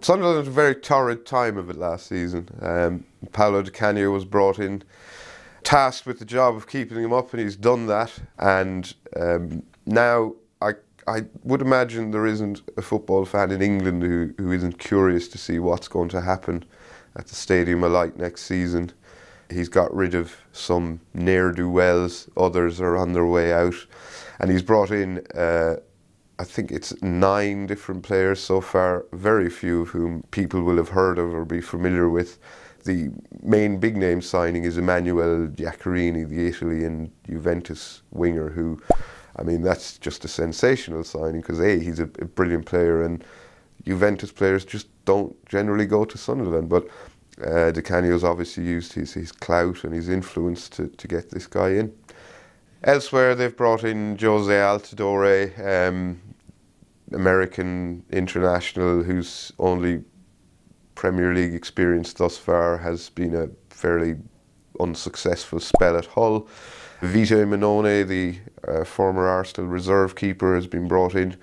Sunderland had a very torrid time of it last season. Paolo Di Canio was brought in, tasked with the job of keeping him up, and he's done that. And now I would imagine there isn't a football fan in England who isn't curious to see what's going to happen at the Stadium of Light next season. He's got rid of some ne'er-do-wells, others are on their way out, and he's brought in I think it's 9 different players so far, very few of whom people will have heard of or be familiar with. The main big name signing is Emanuele Giaccherini, the Italy and Juventus winger, who, I mean, that's just a sensational signing because A, he's a brilliant player, and Juventus players just don't generally go to Sunderland. But Di Canio's obviously used his clout and his influence to get this guy in. Elsewhere, they've brought in Jose Altidore, American international whose only Premier League experience thus far has been a fairly unsuccessful spell at Hull. Vito Imanone, the former Arsenal reserve keeper, has been brought in.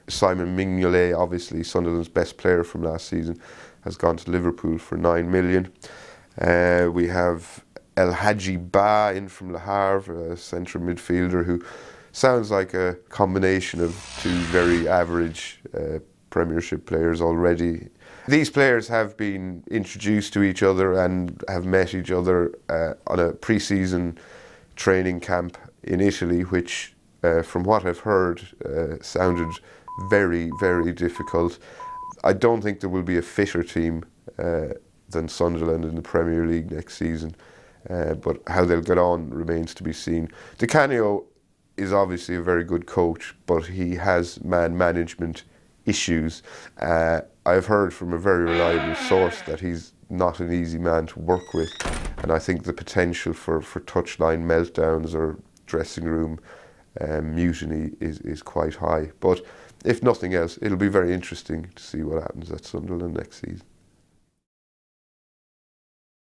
Simon Mignolet, obviously Sunderland's best player from last season, has gone to Liverpool for 9 million. We have El Hadji Ba in from Le Havre, a central midfielder who sounds like a combination of 2 very average Premiership players already. These players have been introduced to each other and have met each other on a pre-season training camp in Italy, which, from what I've heard, sounded very, very difficult. I don't think there will be a fitter team than Sunderland in the Premier League next season. But how they'll get on remains to be seen. Di Canio is obviously a very good coach, but he has man management issues. I've heard from a very reliable source that he's not an easy man to work with, and I think the potential for touchline meltdowns or dressing room mutiny is quite high. But if nothing else, it'll be very interesting to see what happens at Sunderland next season.